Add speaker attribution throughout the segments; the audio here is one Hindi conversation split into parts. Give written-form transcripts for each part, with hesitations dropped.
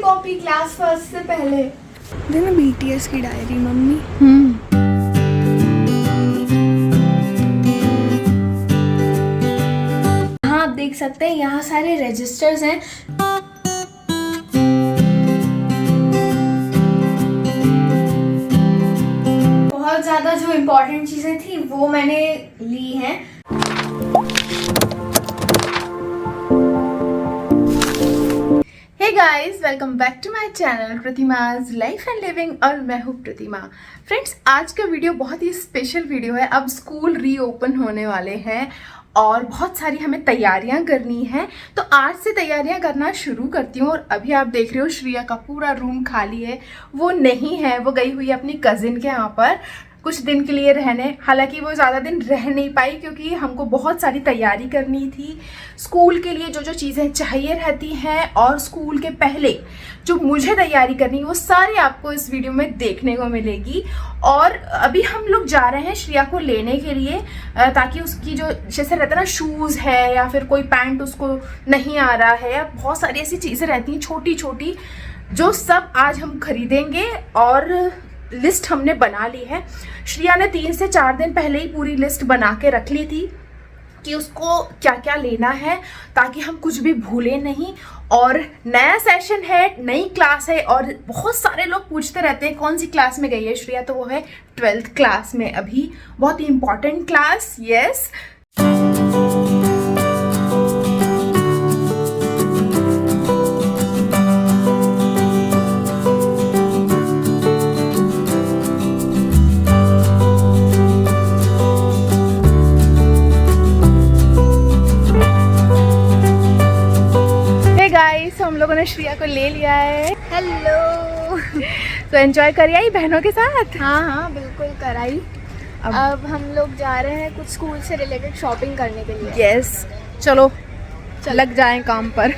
Speaker 1: कॉपी क्लास फर्स्ट से पहले।
Speaker 2: देखना BTS की डायरी मम्मी।
Speaker 1: हाँ आप देख सकते हैं यहाँ सारे रजिस्टर्स हैं। बहुत ज़्यादा जो इम्पोर्टेंट चीज़ें थी वो मैंने ली हैं।
Speaker 2: Hey guys, welcome back to my channel Pratima's life and living और मैं हूँ प्रतिमा। फ्रेंड्स, आज का वीडियो बहुत ही स्पेशल वीडियो है। अब स्कूल रीओपन होने वाले हैं और बहुत सारी हमें तैयारियां करनी है, तो आज से तैयारियां करना शुरू करती हूँ। और अभी आप देख रहे हो श्रिया का पूरा रूम खाली है, वो नहीं है, वो गई हुई है अपनी कजिन के यहाँ पर कुछ दिन के लिए रहने। हालांकि वो ज़्यादा दिन रह नहीं पाई क्योंकि हमको बहुत सारी तैयारी करनी थी स्कूल के लिए, जो जो चीज़ें चाहिए रहती हैं और स्कूल के पहले जो मुझे तैयारी करनी है वो सारी आपको इस वीडियो में देखने को मिलेगी। और अभी हम लोग जा रहे हैं श्रिया को लेने के लिए, ताकि उसकी जो जैसे रहता है ना शूज़ है या फिर कोई पैंट उसको नहीं आ रहा है, या बहुत सारी ऐसी चीज़ें रहती हैं छोटी छोटी, जो सब आज हम खरीदेंगे। और लिस्ट हमने बना ली है। श्रिया ने 3 से 4 दिन पहले ही पूरी लिस्ट बना के रख ली थी कि उसको क्या क्या लेना है, ताकि हम कुछ भी भूलें नहीं। और नया सेशन है, नई क्लास है, और बहुत सारे लोग पूछते रहते हैं कौन सी क्लास में गई है श्रिया, तो वो है 12th क्लास में अभी। बहुत ही इम्पॉर्टेंट क्लास। यस, हम लोगों ने श्रिया को ले लिया है।
Speaker 1: हेलो।
Speaker 2: तो एंजॉय करिए आई बहनों के साथ।
Speaker 1: हाँ बिल्कुल कराई। अब हम लोग जा रहे हैं कुछ स्कूल से रिलेटेड शॉपिंग करने के लिए।
Speaker 2: यस, चलो लग जाएं काम पर।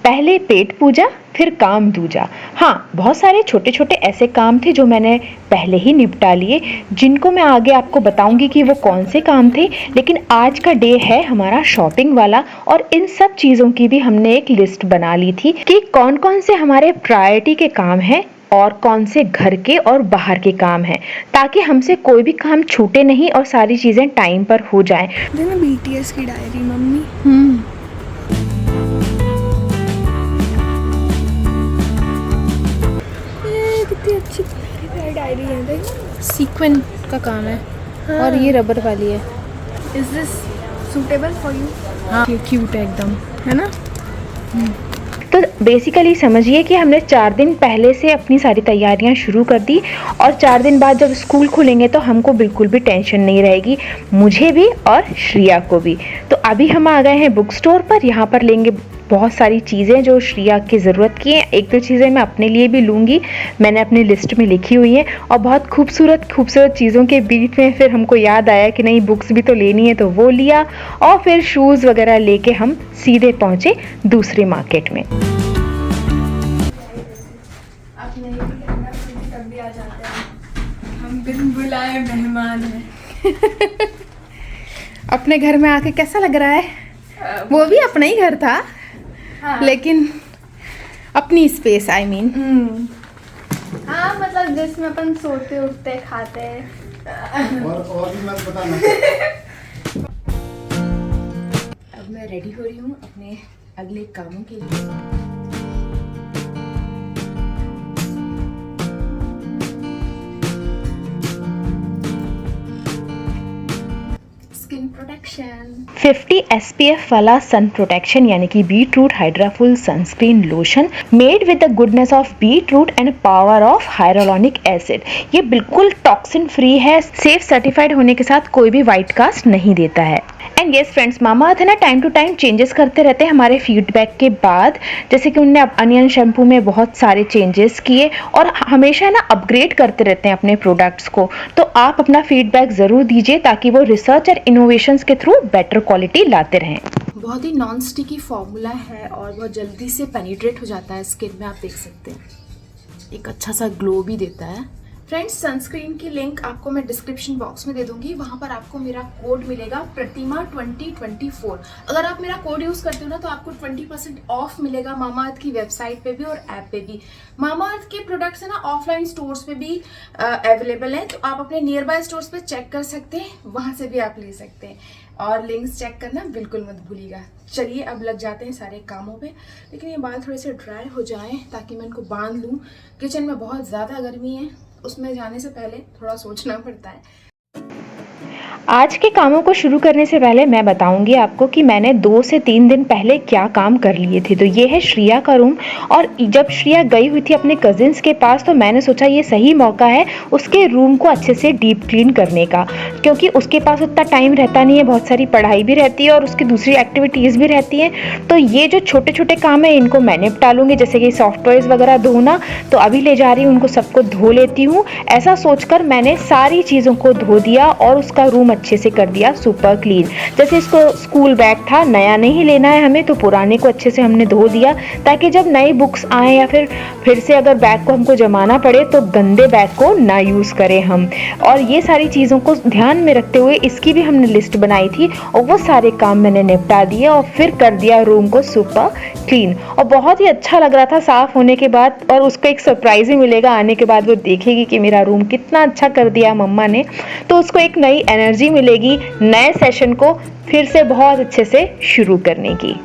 Speaker 3: पहले पेट पूजा फिर काम दूजा। हाँ, बहुत सारे छोटे छोटे ऐसे काम थे जो मैंने पहले ही निपटा लिए, जिनको मैं आगे आपको बताऊंगी कि वो कौन से काम थे। लेकिन आज का डे है हमारा शॉपिंग वाला, और इन सब चीज़ों की भी हमने एक लिस्ट बना ली थी कि कौन कौन से हमारे प्रायोरिटी के काम हैं और कौन से घर के और बाहर के काम हैं, ताकि हमसे कोई भी काम छूटे नहीं और सारी चीज़ें टाइम पर हो जाएं।
Speaker 2: देखना BTS की डायरी मम्मी। कितनी अच्छी प्यारी डायरी है, देख।
Speaker 4: सीक्वेंस का काम है।
Speaker 2: हाँ।
Speaker 4: और ये रबर वाली है।
Speaker 1: Is this suitable for you?
Speaker 4: हाँ, क्यूट है एकदम, है ना।
Speaker 3: तो बेसिकली समझिए कि हमने 4 दिन पहले से अपनी सारी तैयारियां शुरू कर दी, और 4 दिन बाद जब स्कूल खुलेंगे तो हमको बिल्कुल भी टेंशन नहीं रहेगी, मुझे भी और श्रिया को भी। तो अभी हम आ गए हैं बुक स्टोर पर। यहाँ पर लेंगे बहुत सारी चीज़ें जो श्रिया की ज़रूरत की हैं। 1-2 चीज़ें मैं अपने लिए भी लूँगी, मैंने अपनी लिस्ट में लिखी हुई हैं। और बहुत खूबसूरत खूबसूरत चीज़ों के बीच में फिर हमको याद आया कि नहीं, बुक्स भी तो लेनी है, तो वो लिया। और फिर शूज़ वगैरह लेके हम सीधे पहुँचे दूसरे मार्केट में।
Speaker 2: हम बिन बुलाए मेहमान हैं। अपने घर में आके कैसा लग रहा है? वो भी अपना ही घर था।
Speaker 1: हाँ।
Speaker 2: लेकिन अपनी स्पेस, आई मीन।
Speaker 1: हाँ मतलब जिसमें अपन सोते उठते खाते हैं।
Speaker 5: और भी मत बताना।
Speaker 2: अब मैं रेडी हो रही हूँ अपने अगले कामों के लिए। स्किन प्रोटेक्शन
Speaker 3: 50 SPF वाला सन प्रोटेक्शन यानी कि beetroot hydraful sunscreen lotion, made with the goodness of beetroot and power of hyaluronic acid. ये बिल्कुल टॉक्सिन फ्री है, सेफ सर्टिफाइड होने के साथ कोई भी वाइट कास्ट नहीं देता है। एंड येस फ्रेंड्स, मामाअर्थ है ना टाइम टू टाइम चेंजेस करते रहते हैं हमारे फीडबैक के बाद। जैसे कि उनने अनियन शैम्पू में बहुत सारे चेंजेस किए और हमेशा है ना अपग्रेड करते रहते हैं अपने प्रोडक्ट्स को। तो आप अपना फीडबैक ज़रूर दीजिए ताकि वो रिसर्च और इनोवेशंस के थ्रू बेटर क्वालिटी लाते रहें।
Speaker 2: बहुत ही नॉन स्टिकी फॉर्मूला है और बहुत जल्दी से पेनिट्रेट हो जाता है स्किन में, आप देख सकते हैं। एक अच्छा सा ग्लो भी देता है। फ्रेंड्स, सनस्क्रीन की लिंक आपको मैं डिस्क्रिप्शन बॉक्स में दे दूंगी, वहाँ पर आपको मेरा कोड मिलेगा प्रतिमा 2024। अगर आप मेरा कोड यूज़ करते हो ना तो आपको 20% ऑफ मिलेगा मामाअर्थ की वेबसाइट पे भी और ऐप पे भी। मामाअर्थ के प्रोडक्ट्स है ना ऑफलाइन स्टोर्स पे भी अवेलेबल हैं, तो आप अपने नियर बाय स्टोर्स पे चेक कर सकते हैं, वहाँ से भी आप ले सकते हैं। और लिंक्स चेक करना बिल्कुल मत भूलिएगा। चलिए अब लग जाते हैं सारे कामों पे, लेकिन ये बाल थोड़े से ड्राई हो जाएं ताकि मैं इनको बांध लूँ। किचन में बहुत ज़्यादा गर्मी है, उसमें जाने से पहले थोड़ा सोचना पड़ता है।
Speaker 3: आज के कामों को शुरू करने से पहले मैं बताऊंगी आपको कि मैंने 2 से 3 दिन पहले क्या काम कर लिए थे। तो ये है श्रिया का रूम, और जब श्रिया गई हुई थी अपने कजिन्स के पास तो मैंने सोचा ये सही मौका है उसके रूम को अच्छे से डीप क्लीन करने का, क्योंकि उसके पास उतना टाइम रहता नहीं है, बहुत सारी पढ़ाई भी रहती है और उसकी दूसरी एक्टिविटीज़ भी रहती हैं। तो ये जो छोटे छोटे काम है इनको मैं निपटा लूँगी, जैसे कि सॉफ्टवेयर्स वगैरह धोना, तो अभी ले जा रही हूँ उनको सबको धो लेती हूँ। ऐसा सोचकर मैंने सारी चीज़ों को धो दिया और उसका रूम अच्छे से कर दिया सुपर क्लीन। जैसे इसको स्कूल बैग था, नया नहीं लेना है हमें, तो पुराने को अच्छे से हमने धो दिया ताकि जब नई बुक्स आए या फिर से अगर बैग को हमको जमाना पड़े तो गंदे बैग को ना यूज़ करें हम। और ये सारी चीज़ों को ध्यान में रखते हुए इसकी भी हमने लिस्ट बनाई थी और वो सारे काम मैंने निपटा दिए और फिर कर दिया रूम को सुपर क्लीन। और बहुत ही अच्छा लग रहा था साफ़ होने के बाद, और उसको एक सरप्राइज ही मिलेगा आने के बाद, वो देखेगी कि मेरा रूम कितना अच्छा कर दिया मम्मा ने, तो उसको एक नई एनर्जी मिलेगी नए सेशन को फिर से बहुत अच्छे से शुरू करने की।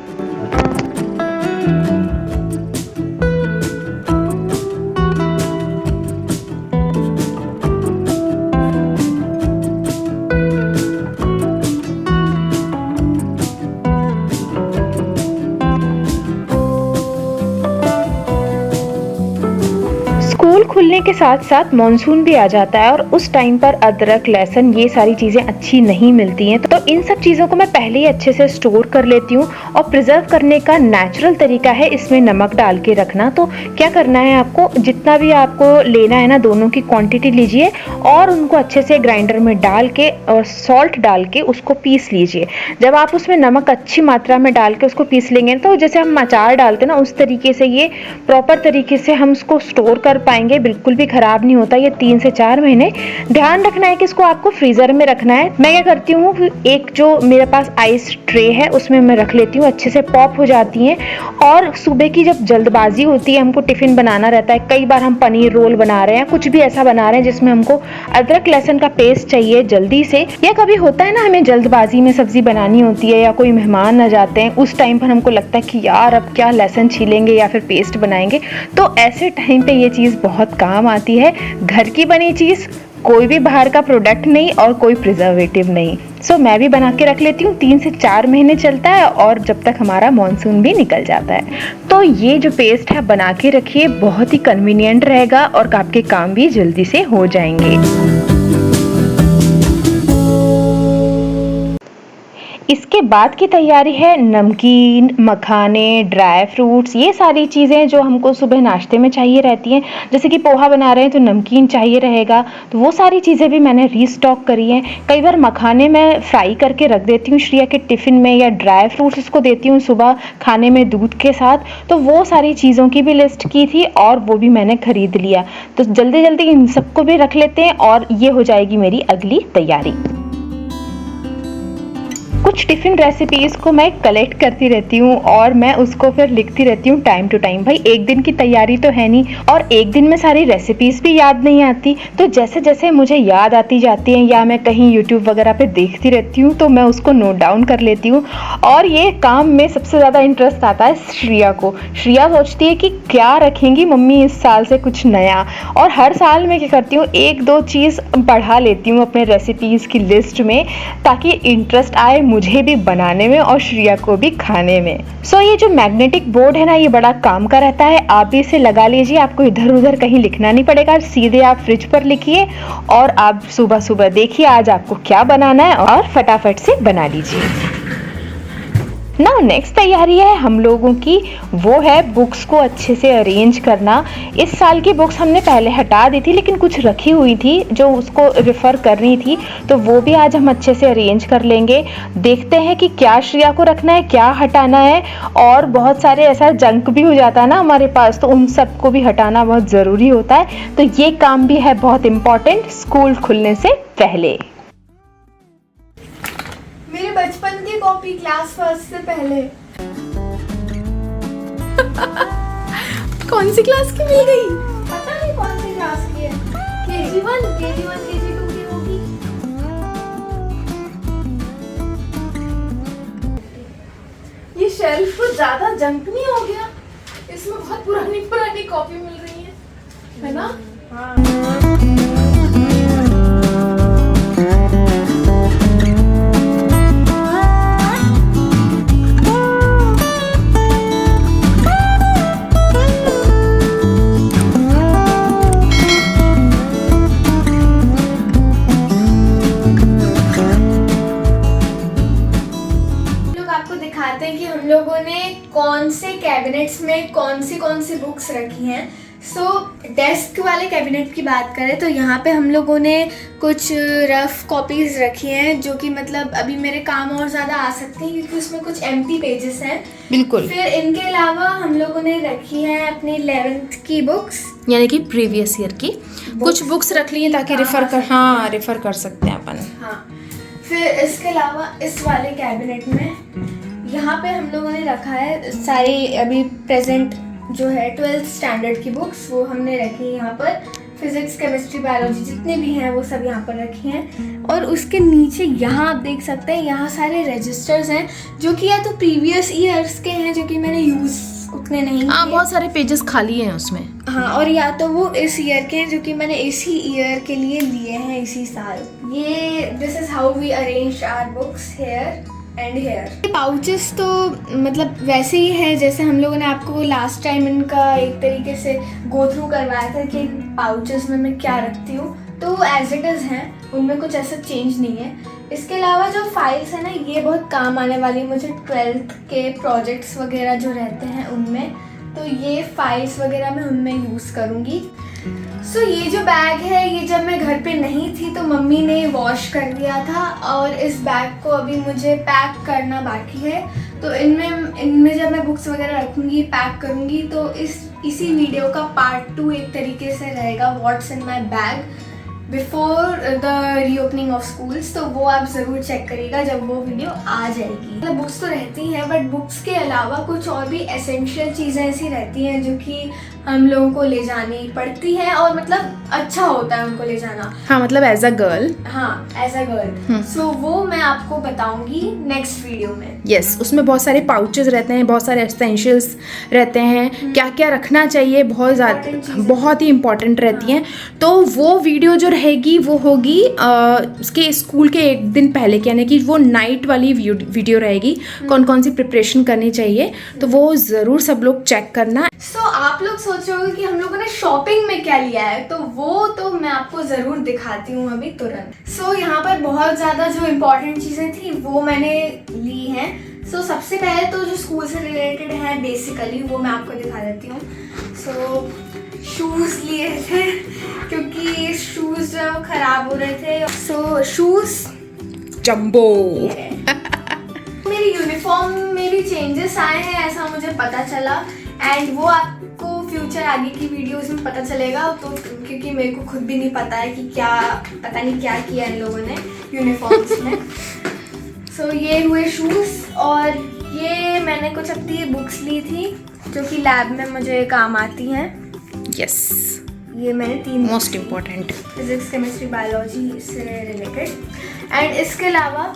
Speaker 3: स्कूल खुलने के साथ साथ मॉनसून भी आ जाता है और उस टाइम पर अदरक, लहसुन, ये सारी चीज़ें अच्छी नहीं मिलती हैं, तो इन सब चीज़ों को मैं पहले ही अच्छे से स्टोर कर लेती हूँ। और प्रिजर्व करने का नेचुरल तरीका है इसमें नमक डाल के रखना। तो क्या करना है आपको, जितना भी आपको लेना है ना दोनों की क्वांटिटी लीजिए और उनको अच्छे से ग्राइंडर में डाल के और सॉल्ट डाल के उसको पीस लीजिए। जब आप उसमें नमक अच्छी मात्रा में डाल के उसको पीस लेंगे तो जैसे हम अचार डालते हैं ना उस तरीके से ये प्रॉपर तरीके से हम उसको स्टोर कर पाएंगे, बिल्कुल भी खराब नहीं होता ये 3 से 4 महीने। ध्यान रखना है कि इसको आपको फ्रीजर में रखना है। मैं क्या करती हूँ, एक जो मेरे पास आइस ट्रे है उसमें मैं रख लेती हूँ, अच्छे से पॉप हो जाती हैं। और सुबह की जब जल्दबाजी होती है, हमको टिफिन बनाना रहता है, कई बार हम पनीर रोल बना रहे हैं, कुछ भी ऐसा बना रहे हैं जिसमें हमको अदरक लहसुन का पेस्ट चाहिए जल्दी से, या कभी होता है ना हमें जल्दबाजी में सब्जी बनानी होती है या कोई मेहमान आ जाते हैं, उस टाइम पर हमको लगता है कि यार अब क्या लहसुन छीलेंगे या फिर पेस्ट बनाएंगे, तो ऐसे टाइम पे ये चीज़ बहुत काम आती है। घर की बनी चीज़, कोई भी बाहर का प्रोडक्ट नहीं और कोई प्रिजर्वेटिव नहीं। सो मैं भी बना के रख लेती हूँ, 3 से 4 महीने चलता है और जब तक हमारा मॉनसून भी निकल जाता है। तो ये जो पेस्ट है बना के रखिए, बहुत ही कन्वीनियंट रहेगा और आपके काम भी जल्दी से हो जाएंगे। इसके बाद की तैयारी है नमकीन, मखाने, ड्राई फ्रूट्स, ये सारी चीज़ें जो हमको सुबह नाश्ते में चाहिए रहती हैं। जैसे कि पोहा बना रहे हैं तो नमकीन चाहिए रहेगा, तो वो सारी चीज़ें भी मैंने रीस्टॉक करी हैं। कई बार मखाने मैं फ्राई करके रख देती हूँ श्रिया के टिफ़िन में, या ड्राई फ्रूट्स इसको देती हूँ सुबह खाने में दूध के साथ, तो वो सारी चीज़ों की भी लिस्ट की थी और वो भी मैंने ख़रीद लिया। तो जल्दी जल्दी इन सबको भी रख लेते हैं और ये हो जाएगी मेरी अगली तैयारी। कुछ टिफ़िन रेसिपीज़ को मैं कलेक्ट करती रहती हूँ और मैं उसको फिर लिखती रहती हूँ टाइम टू टाइम। भाई एक दिन की तैयारी तो है नहीं और एक दिन में सारी रेसिपीज़ भी याद नहीं आती, तो जैसे जैसे मुझे याद आती जाती हैं या मैं कहीं यूट्यूब वगैरह पे देखती रहती हूँ तो मैं उसको नोट डाउन कर लेती हूँ। और ये काम में सबसे ज़्यादा इंटरेस्ट आता है श्रिया को। श्रिया सोचती है कि क्या रखेंगी मम्मी इस साल से कुछ नया, और हर साल मैं क्या करती हूँ 1-2 चीज़ बढ़ा लेती हूँ अपने रेसिपीज़ की लिस्ट में, ताकि इंटरेस्ट आए मुझे भी बनाने में और श्रिया को भी खाने में। सो ये जो मैग्नेटिक बोर्ड है ना, ये बड़ा काम का रहता है। आप भी इसे लगा लीजिए, आपको इधर उधर कहीं लिखना नहीं पड़ेगा, सीधे आप फ्रिज पर लिखिए और आप सुबह सुबह देखिए आज आपको क्या बनाना है और फटाफट से बना लीजिए। नाउ नेक्स्ट तैयारी है हम लोगों की, वो है बुक्स को अच्छे से अरेंज करना। इस साल की बुक्स हमने पहले हटा दी थी, लेकिन कुछ रखी हुई थी जो उसको रेफ़र करनी थी, तो वो भी आज हम अच्छे से अरेंज कर लेंगे। देखते हैं कि क्या श्रेया को रखना है, क्या हटाना है, और बहुत सारे ऐसा जंक भी हो जाता है ना हमारे पास, तो उन सबको भी हटाना बहुत ज़रूरी होता है। तो ये काम भी है बहुत इम्पॉर्टेंट स्कूल खुलने से पहले।
Speaker 1: मेरे बचपन की कॉपी क्लास फर्स्ट से पहले।
Speaker 2: कौन सी क्लास की मिल गई?
Speaker 1: पता नहीं कौन सी क्लास की है। KG1, KG2 की होगी।
Speaker 2: ये शेल्फ कुछ ज्यादा जंक नहीं हो गया? इसमें बहुत पुरानी पुरानी कॉपी मिल रही है ना?
Speaker 1: दिखाते हैं कि हम लोगों ने कौन से कैबिनेट्स में कौन सी बुक्स रखी हैं। सो डेस्क वाले कैबिनेट की बात करें तो यहाँ पे हम लोगों ने कुछ रफ कॉपीज़ रखी हैं, जो कि मतलब अभी मेरे काम और ज़्यादा आ सकते हैं क्योंकि उसमें कुछ एम्प्टी पेजेस हैं।
Speaker 2: बिल्कुल।
Speaker 1: फिर इनके अलावा हम लोगों ने रखी है अपनी 11th की बुक्स,
Speaker 2: यानी कि प्रीवियस ईयर की कुछ बुक्स रख ली हैं ताकि रेफर कर सकते हैं अपन।
Speaker 1: हाँ, फिर इसके अलावा इस वाले कैबिनेट में यहाँ पे हम लोगों ने रखा है सारी अभी प्रेजेंट जो है 12th स्टैंडर्ड की बुक्स, वो हमने रखी है यहाँ पर। फिजिक्स, केमिस्ट्री, बायोलॉजी जितने भी हैं वो सब यहाँ पर रखे हैं। और उसके नीचे यहाँ आप देख सकते हैं, यहाँ सारे रजिस्टर्स हैं जो कि या तो प्रीवियस ईयर्स के हैं जो कि मैंने यूज़ उतने नहीं,
Speaker 2: हाँ बहुत सारे पेजेस खाली हैं उसमें।
Speaker 1: हाँ, और या तो वो इस ईयर के हैं जो कि मैंने इसी ईयर के लिए लिए हैं इसी साल। ये this is how we arrange our books here and here. Pouches तो मतलब वैसे ही है जैसे हम लोगों ने आपको लास्ट टाइम इनका एक तरीके से गो थ्रू करवाया था कि पाउचेस में मैं क्या रखती हूँ, तो एज इट इज़ हैं, उनमें कुछ ऐसा चेंज नहीं है। इसके अलावा जो फाइल्स है ना, ये बहुत काम आने वाली है मुझे 12th के प्रोजेक्ट्स वगैरह जो रहते हैं उनमें, तो ये फाइल्स वगैरह मैं उनमें यूज़ करूँगी। सो ये जो बैग है ये जब मैं घर पे नहीं थी तो मम्मी ने वॉश कर दिया था, और इस बैग को अभी मुझे पैक करना बाकी है। तो इनमें जब मैं बुक्स वगैरह रखूँगी, पैक करूँगी, तो इसी वीडियो का पार्ट 2 एक तरीके से रहेगा, what's in my bag before the reopening of schools. तो वो आप ज़रूर चेक करिएगा जब वो वीडियो आ जाएगी। मतलब बुक्स तो रहती हैं, बट बुक्स के अलावा कुछ और भी एसेंशियल चीज़ें ऐसी रहती हैं जो कि हम लोगों को ले जानी पड़ती है, और मतलब अच्छा होता है उनको ले जाना।
Speaker 2: हाँ, मतलब एज अ गर्ल।
Speaker 1: हाँ, एज अ गर्ल। सो वो मैं आपको बताऊंगी नेक्स्ट वीडियो में।
Speaker 2: यस, उसमें बहुत सारे पाउचेस रहते हैं, बहुत सारे एसेंशियल्स रहते हैं, क्या क्या रखना चाहिए, बहुत ज़्यादा बहुत ही इंपॉर्टेंट रहती हैं। तो वो वीडियो जो रहेगी वो होगी उसके स्कूल के एक दिन पहले, यानी कि वो नाइट वाली वीडियो रहेगी, कौन कौन सी प्रिपरेशन करनी चाहिए, तो वो ज़रूर सब लोग चेक करना।
Speaker 1: सो आप लोग सोच रहे हो कि हम लोगों ने शॉपिंग में क्या लिया है, तो वो तो मैं आपको ज़रूर दिखाती हूँ अभी तुरंत। सो यहाँ पर बहुत ज़्यादा जो इम्पोर्टेंट चीज़ें थी वो मैंने ली हैं। सो सबसे पहले तो जो स्कूल से रिलेटेड है बेसिकली वो मैं आपको दिखा देती हूँ। सो शूज़ लिए थे क्योंकि शूज़ जो ख़राब हो रहे थे। सो शूज़
Speaker 2: जंबो।
Speaker 1: मेरी यूनिफॉर्म में भी चेंजेस आए हैं ऐसा मुझे पता चला, एंड वो आपको फ्यूचर आगे की वीडियोस में पता चलेगा। तो क्योंकि मेरे को खुद भी नहीं पता है कि पता नहीं क्या किया इन लोगों ने यूनिफॉर्म्स में। सो ये हुए शूज़, और ये मैंने कुछ अपनी बुक्स ली थी जो कि लैब में मुझे काम आती हैं।
Speaker 2: यस,
Speaker 1: ये मैंने 3
Speaker 2: most important,
Speaker 1: physics, chemistry, biology से रिलेटेड। एंड इसके अलावा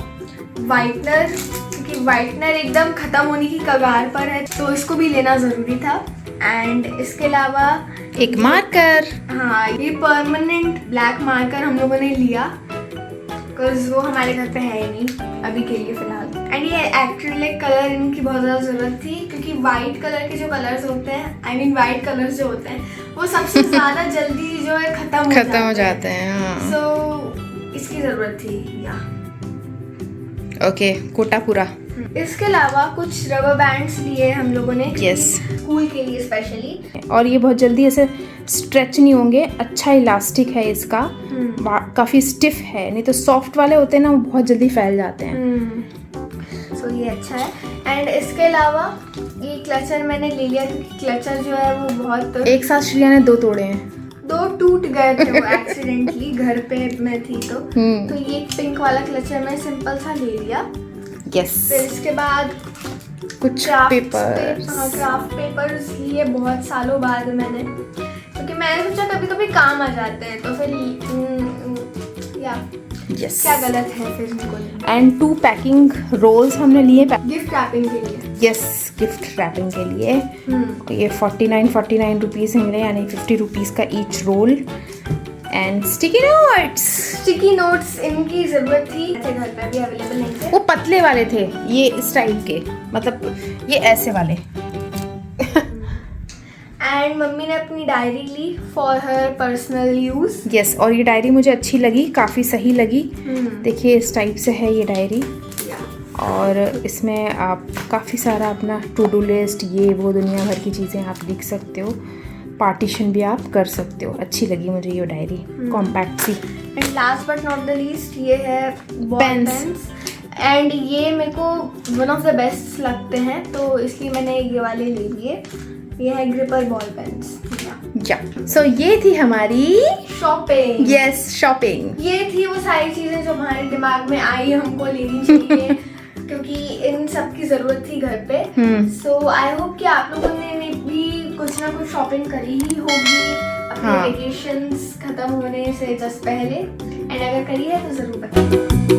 Speaker 1: वाइटनर, क्योंकि वाइटनर एकदम ख़त्म होने की कगार पर है तो इसको भी लेना ज़रूरी था। एंड इसके अलावा
Speaker 2: एक मार्कर।
Speaker 1: हाँ, ये परमानेंट ब्लैक मार्कर हम लोगों ने लिया बिकॉज वो हमारे घर पे है ही नहीं अभी के लिए फ़िलहाल। एंड ये एक्रिलिक कलर इनकी बहुत ज़्यादा ज़रूरत थी क्योंकि वाइट कलर के जो कलर्स होते हैं, वाइट कलर्स जो होते हैं वो सबसे ज़्यादा जल्दी जो है ख़त्म हो जाते हैं। सो इसकी ज़रूरत थी। या
Speaker 2: ओके, कोटा पूरा।
Speaker 1: इसके अलावा कुछ रबर बैंड्स लिए हम लोगों ने
Speaker 2: Yes.
Speaker 1: स्कूल के लिए स्पेशली।
Speaker 2: और ये बहुत जल्दी ऐसे स्ट्रेच नहीं होंगे, अच्छा इलास्टिक है इसका, काफ़ी स्टिफ है, नहीं तो सॉफ्ट वाले होते हैं ना वो बहुत जल्दी फैल जाते हैं।
Speaker 1: सो ये अच्छा है। एंड इसके अलावा ये क्लचर मैंने ले लिया क्योंकि क्लचर जो है वो बहुत
Speaker 2: एक साथ श्रिया ने 2 तोड़े हैं।
Speaker 1: 2 टूट गए थे वो एक्सीडेंटली, घर पे मैं थी तो ये पिंक वाला क्लचर मैं सिंपल सा ले लिया।
Speaker 2: यस।
Speaker 1: फिर इसके बाद
Speaker 2: कुछ
Speaker 1: क्राफ्ट
Speaker 2: पेपर्स
Speaker 1: पेपर्स लिए बहुत सालों बाद मैंने, क्योंकि मैंने सोचा कभी कभी काम आ जाते हैं तो फिर या
Speaker 2: यस।
Speaker 1: क्या गलत है फिर इनको।
Speaker 2: एंड 2 पैकिंग रोल्स हमने लिए
Speaker 1: गिफ्ट रैपिंग के लिए।
Speaker 2: यस, गिफ्ट रैपिंग के लिए। ये 49 रुपीज़ मिले, यानी 50 रुपीज़ का each roll. And sticky notes
Speaker 1: इनकी जरूरत थी, ऐसे घर पे भी अवेलेबल नहीं थे।
Speaker 2: वो पतले वाले थे, ये इस टाइप के, मतलब ये ऐसे वाले।
Speaker 1: एंड मम्मी ने अपनी डायरी ली for her personal use.
Speaker 2: Yes, और ये डायरी मुझे अच्छी लगी, काफ़ी सही लगी। देखिए इस टाइप से है ये डायरी, और इसमें आप काफ़ी सारा अपना टू डू लिस्ट, ये वो दुनिया भर की चीज़ें आप लिख सकते हो, पार्टीशन भी आप कर सकते हो। अच्छी लगी मुझे ये डायरी, कॉम्पैक्ट सी।
Speaker 1: And last but not the least ये है पेन्स। एंड ये मेरे को वन ऑफ द बेस्ट लगते हैं तो इसलिए मैंने ये वाले ले लिए। ये है ग्रिपर बॉल पेन्स।
Speaker 2: या सो ये थी हमारी
Speaker 1: शॉपिंग।
Speaker 2: Yes, shopping.
Speaker 1: ये थी वो सारी चीजें जो हमारे दिमाग में आई हमको लेनी चाहिए क्योंकि इन सब की जरूरत थी घर पे। सो आई होप कि आप लोगों ने भी कुछ ना कुछ शॉपिंग करी ही होगी अपने वेकेशंस खत्म होने से जस्ट पहले, एंड अगर करी है तो जरूर बताइए।